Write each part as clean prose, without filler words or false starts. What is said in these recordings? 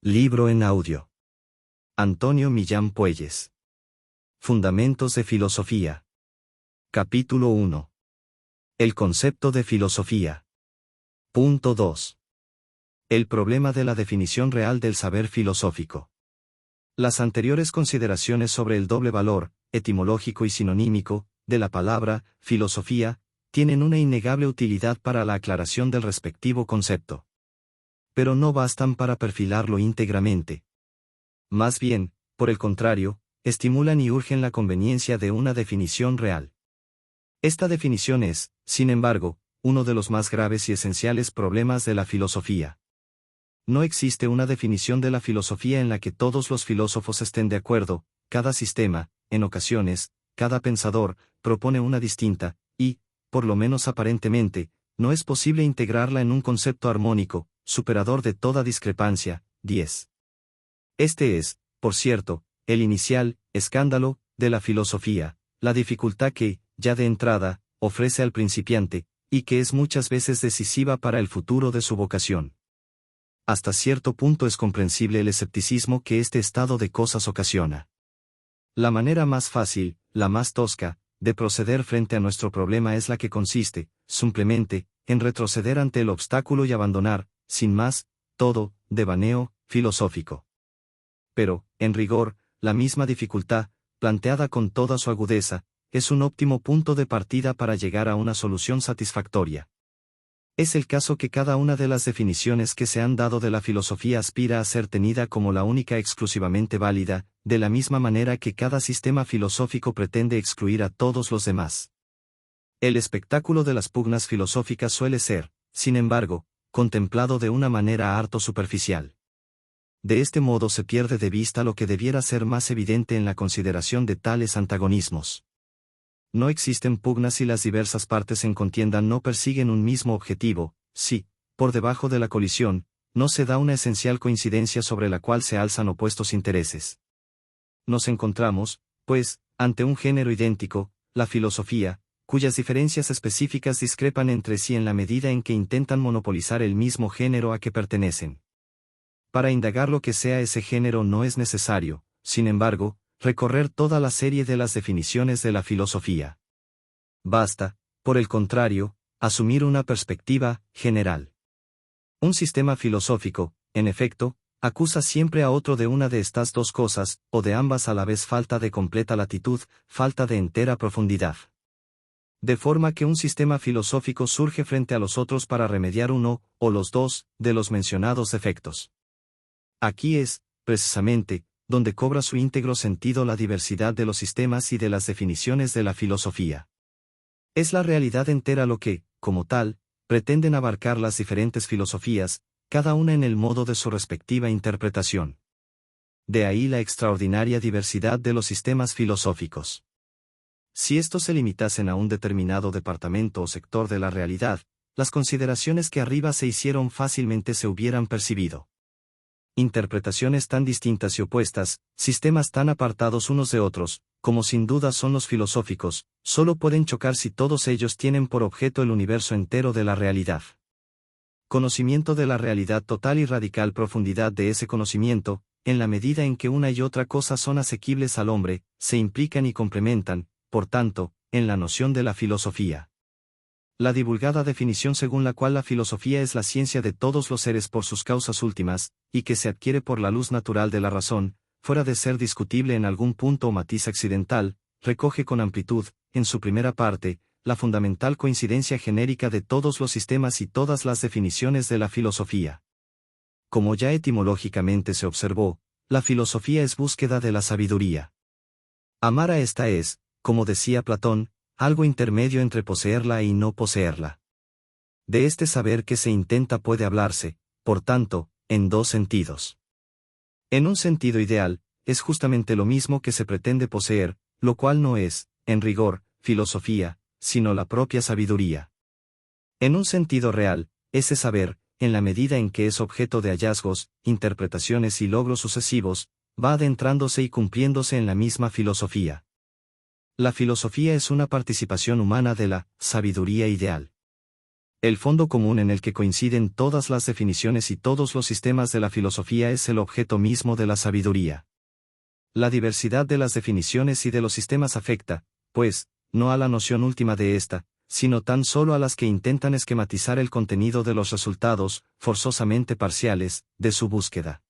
Libro en audio. Antonio Millán Puelles. Fundamentos de Filosofía. Capítulo 1. El concepto de filosofía. Punto 2. El problema de la definición real del saber filosófico. Las anteriores consideraciones sobre el doble valor, etimológico y sinonímico, de la palabra filosofía, tienen una innegable utilidad para la aclaración del respectivo concepto. Pero no bastan para perfilarlo íntegramente. Más bien, por el contrario, estimulan y urgen la conveniencia de una definición real. Esta definición es, sin embargo, uno de los más graves y esenciales problemas de la filosofía. No existe una definición de la filosofía en la que todos los filósofos estén de acuerdo. Cada sistema, en ocasiones, cada pensador, propone una distinta, y, por lo menos aparentemente, no es posible integrarla en un concepto armónico, superador de toda discrepancia. 10. Este es, por cierto, el inicial escándalo de la filosofía, la dificultad que, ya de entrada, ofrece al principiante, y que es muchas veces decisiva para el futuro de su vocación. Hasta cierto punto es comprensible el escepticismo que este estado de cosas ocasiona. La manera más fácil, la más tosca, de proceder frente a nuestro problema es la que consiste, simplemente, en retroceder ante el obstáculo y abandonar, sin más, todo devaneo filosófico. Pero, en rigor, la misma dificultad, planteada con toda su agudeza, es un óptimo punto de partida para llegar a una solución satisfactoria. Es el caso que cada una de las definiciones que se han dado de la filosofía aspira a ser tenida como la única exclusivamente válida, de la misma manera que cada sistema filosófico pretende excluir a todos los demás. El espectáculo de las pugnas filosóficas suele ser, sin embargo, contemplado de una manera harto superficial. De este modo se pierde de vista lo que debiera ser más evidente en la consideración de tales antagonismos. No existen pugnas si las diversas partes en contienda no persiguen un mismo objetivo, si, por debajo de la colisión, no se da una esencial coincidencia sobre la cual se alzan opuestos intereses. Nos encontramos, pues, ante un género idéntico, la filosofía, cuyas diferencias específicas discrepan entre sí en la medida en que intentan monopolizar el mismo género a que pertenecen. Para indagar lo que sea ese género no es necesario, sin embargo, recorrer toda la serie de las definiciones de la filosofía. Basta, por el contrario, asumir una perspectiva general. Un sistema filosófico, en efecto, acusa siempre a otro de una de estas dos cosas, o de ambas a la vez: falta de completa latitud, falta de entera profundidad. De forma que un sistema filosófico surge frente a los otros para remediar uno, o los dos, de los mencionados defectos. Aquí es, precisamente, donde cobra su íntegro sentido la diversidad de los sistemas y de las definiciones de la filosofía. Es la realidad entera lo que, como tal, pretenden abarcar las diferentes filosofías, cada una en el modo de su respectiva interpretación. De ahí la extraordinaria diversidad de los sistemas filosóficos. Si estos se limitasen a un determinado departamento o sector de la realidad, las consideraciones que arriba se hicieron fácilmente se hubieran percibido. Interpretaciones tan distintas y opuestas, sistemas tan apartados unos de otros, como sin duda son los filosóficos, solo pueden chocar si todos ellos tienen por objeto el universo entero de la realidad. Conocimiento de la realidad total y radical profundidad de ese conocimiento, en la medida en que una y otra cosa son asequibles al hombre, se implican y complementan, por tanto, en la noción de la filosofía. La divulgada definición según la cual la filosofía es la ciencia de todos los seres por sus causas últimas, y que se adquiere por la luz natural de la razón, fuera de ser discutible en algún punto o matiz accidental, recoge con amplitud, en su primera parte, la fundamental coincidencia genérica de todos los sistemas y todas las definiciones de la filosofía. Como ya etimológicamente se observó, la filosofía es búsqueda de la sabiduría. Amar a esta es, como decía Platón, algo intermedio entre poseerla y no poseerla. De este saber que se intenta puede hablarse, por tanto, en dos sentidos. En un sentido ideal, es justamente lo mismo que se pretende poseer, lo cual no es, en rigor, filosofía, sino la propia sabiduría. En un sentido real, ese saber, en la medida en que es objeto de hallazgos, interpretaciones y logros sucesivos, va adentrándose y cumpliéndose en la misma filosofía. La filosofía es una participación humana de la sabiduría ideal. El fondo común en el que coinciden todas las definiciones y todos los sistemas de la filosofía es el objeto mismo de la sabiduría. La diversidad de las definiciones y de los sistemas afecta, pues, no a la noción última de esta, sino tan solo a las que intentan esquematizar el contenido de los resultados, forzosamente parciales, de su búsqueda.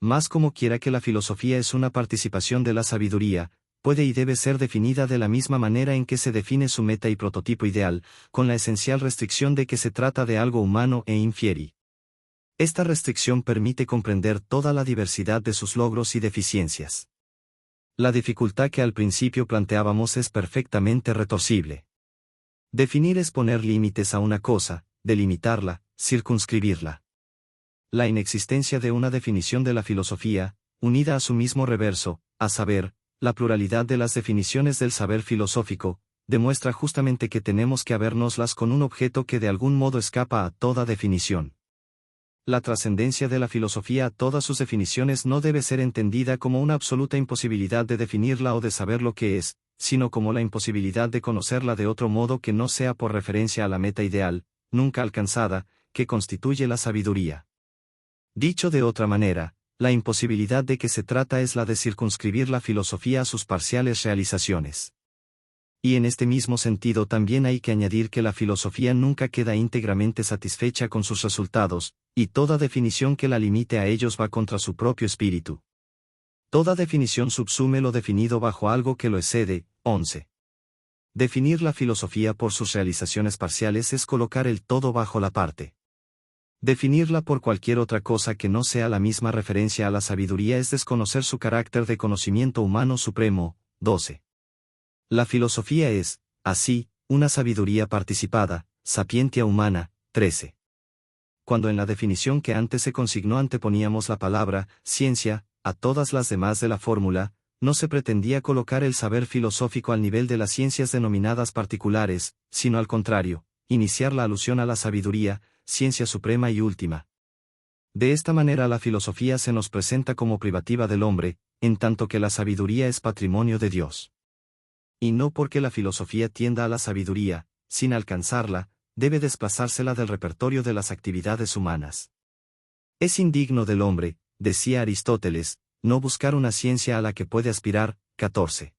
Más como quiera que la filosofía es una participación de la sabiduría, puede y debe ser definida de la misma manera en que se define su meta y prototipo ideal, con la esencial restricción de que se trata de algo humano e infieri. Esta restricción permite comprender toda la diversidad de sus logros y deficiencias. La dificultad que al principio planteábamos es perfectamente retorcible. Definir es poner límites a una cosa, delimitarla, circunscribirla. La inexistencia de una definición de la filosofía, unida a su mismo reverso, a saber, la pluralidad de las definiciones del saber filosófico, demuestra justamente que tenemos que habérnoslas con un objeto que de algún modo escapa a toda definición. La trascendencia de la filosofía a todas sus definiciones no debe ser entendida como una absoluta imposibilidad de definirla o de saber lo que es, sino como la imposibilidad de conocerla de otro modo que no sea por referencia a la meta ideal, nunca alcanzada, que constituye la sabiduría. Dicho de otra manera, la imposibilidad de que se trata es la de circunscribir la filosofía a sus parciales realizaciones. Y en este mismo sentido también hay que añadir que la filosofía nunca queda íntegramente satisfecha con sus resultados, y toda definición que la limite a ellos va contra su propio espíritu. Toda definición subsume lo definido bajo algo que lo excede. 11. Definir la filosofía por sus realizaciones parciales es colocar el todo bajo la parte. Definirla por cualquier otra cosa que no sea la misma referencia a la sabiduría es desconocer su carácter de conocimiento humano supremo. 12. La filosofía es, así, una sabiduría participada, sapientia humana. 13. Cuando en la definición que antes se consignó anteponíamos la palabra ciencia a todas las demás de la fórmula, no se pretendía colocar el saber filosófico al nivel de las ciencias denominadas particulares, sino al contrario, iniciar la alusión a la sabiduría, ciencia suprema y última. De esta manera la filosofía se nos presenta como privativa del hombre, en tanto que la sabiduría es patrimonio de Dios. Y no porque la filosofía tienda a la sabiduría, sin alcanzarla, debe desplazársela del repertorio de las actividades humanas. Es indigno del hombre, decía Aristóteles, no buscar una ciencia a la que puede aspirar. 14.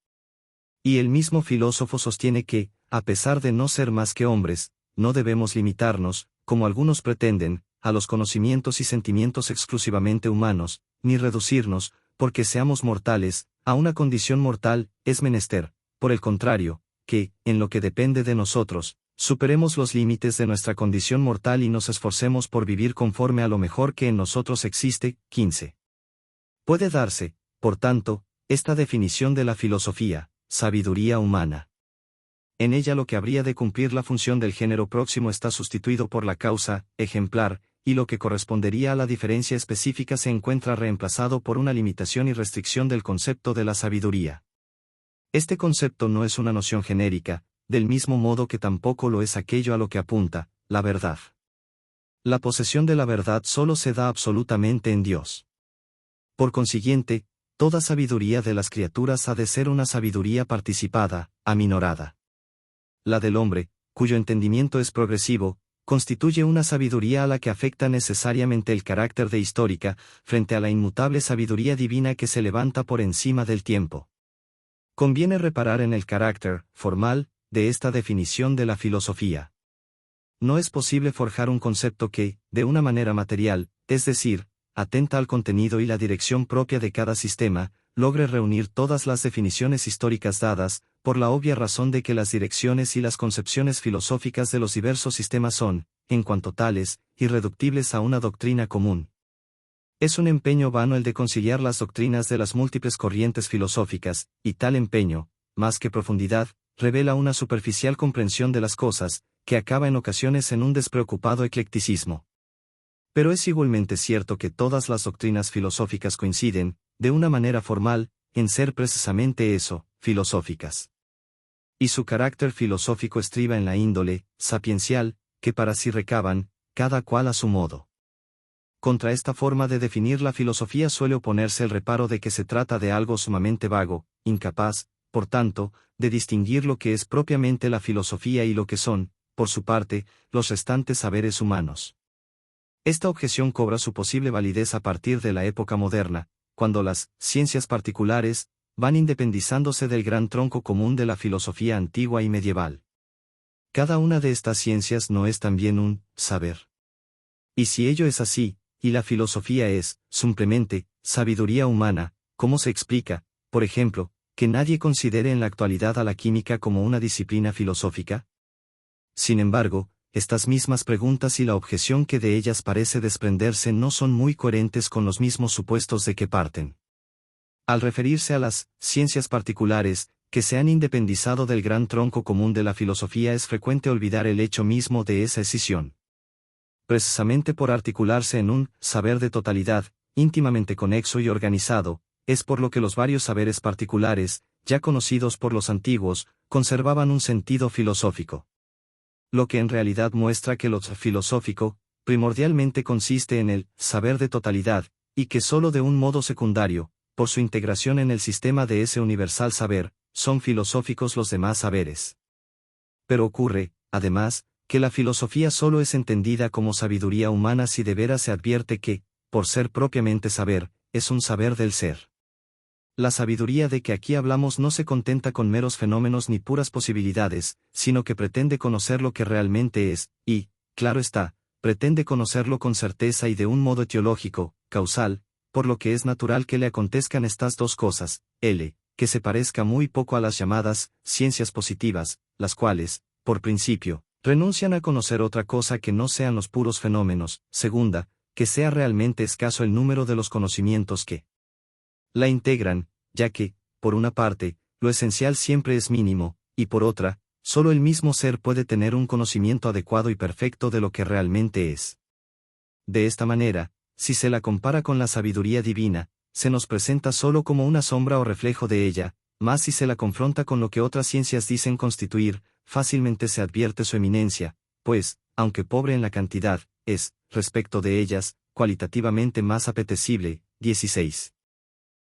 Y el mismo filósofo sostiene que, a pesar de no ser más que hombres, no debemos limitarnos, como algunos pretenden, a los conocimientos y sentimientos exclusivamente humanos, ni reducirnos, porque seamos mortales, a una condición mortal. Es menester, por el contrario, que, en lo que depende de nosotros, superemos los límites de nuestra condición mortal y nos esforcemos por vivir conforme a lo mejor que en nosotros existe. 15. Puede darse, por tanto, esta definición de la filosofía, sabiduría humana. En ella lo que habría de cumplir la función del género próximo está sustituido por la causa, ejemplar, y lo que correspondería a la diferencia específica se encuentra reemplazado por una limitación y restricción del concepto de la sabiduría. Este concepto no es una noción genérica, del mismo modo que tampoco lo es aquello a lo que apunta, la verdad. La posesión de la verdad solo se da absolutamente en Dios. Por consiguiente, toda sabiduría de las criaturas ha de ser una sabiduría participada, aminorada. La del hombre, cuyo entendimiento es progresivo, constituye una sabiduría a la que afecta necesariamente el carácter de histórica, frente a la inmutable sabiduría divina que se levanta por encima del tiempo. Conviene reparar en el carácter, formal, de esta definición de la filosofía. No es posible forjar un concepto que, de una manera material, es decir, atenta al contenido y la dirección propia de cada sistema, logre reunir todas las definiciones históricas dadas, por la obvia razón de que las direcciones y las concepciones filosóficas de los diversos sistemas son, en cuanto tales, irreductibles a una doctrina común. Es un empeño vano el de conciliar las doctrinas de las múltiples corrientes filosóficas, y tal empeño, más que profundidad, revela una superficial comprensión de las cosas, que acaba en ocasiones en un despreocupado eclecticismo. Pero es igualmente cierto que todas las doctrinas filosóficas coinciden, de una manera formal, en ser precisamente eso, filosóficas. Y su carácter filosófico estriba en la índole, sapiencial, que para sí recaban, cada cual a su modo. Contra esta forma de definir la filosofía suele oponerse el reparo de que se trata de algo sumamente vago, incapaz, por tanto, de distinguir lo que es propiamente la filosofía y lo que son, por su parte, los restantes saberes humanos. Esta objeción cobra su posible validez a partir de la época moderna, cuando las ciencias particulares van independizándose del gran tronco común de la filosofía antigua y medieval. Cada una de estas ciencias no es también un saber. Y si ello es así, y la filosofía es, simplemente, sabiduría humana, ¿cómo se explica, por ejemplo, que nadie considere en la actualidad a la química como una disciplina filosófica? Sin embargo, estas mismas preguntas y la objeción que de ellas parece desprenderse no son muy coherentes con los mismos supuestos de que parten. Al referirse a las ciencias particulares, que se han independizado del gran tronco común de la filosofía, es frecuente olvidar el hecho mismo de esa escisión. Precisamente por articularse en un saber de totalidad, íntimamente conexo y organizado, es por lo que los varios saberes particulares, ya conocidos por los antiguos, conservaban un sentido filosófico. Lo que en realidad muestra que lo filosófico, primordialmente consiste en el saber de totalidad, y que sólo de un modo secundario, por su integración en el sistema de ese universal saber, son filosóficos los demás saberes. Pero ocurre, además, que la filosofía sólo es entendida como sabiduría humana si de veras se advierte que, por ser propiamente saber, es un saber del ser. La sabiduría de que aquí hablamos no se contenta con meros fenómenos ni puras posibilidades, sino que pretende conocer lo que realmente es, y, claro está, pretende conocerlo con certeza y de un modo etiológico, causal, por lo que es natural que le acontezcan estas dos cosas, que se parezca muy poco a las llamadas ciencias positivas, las cuales, por principio, renuncian a conocer otra cosa que no sean los puros fenómenos; segunda, que sea realmente escaso el número de los conocimientos que la integran, ya que, por una parte, lo esencial siempre es mínimo, y por otra, solo el mismo ser puede tener un conocimiento adecuado y perfecto de lo que realmente es. De esta manera, si se la compara con la sabiduría divina, se nos presenta solo como una sombra o reflejo de ella, mas si se la confronta con lo que otras ciencias dicen constituir, fácilmente se advierte su eminencia, pues, aunque pobre en la cantidad, es, respecto de ellas, cualitativamente más apetecible. 16.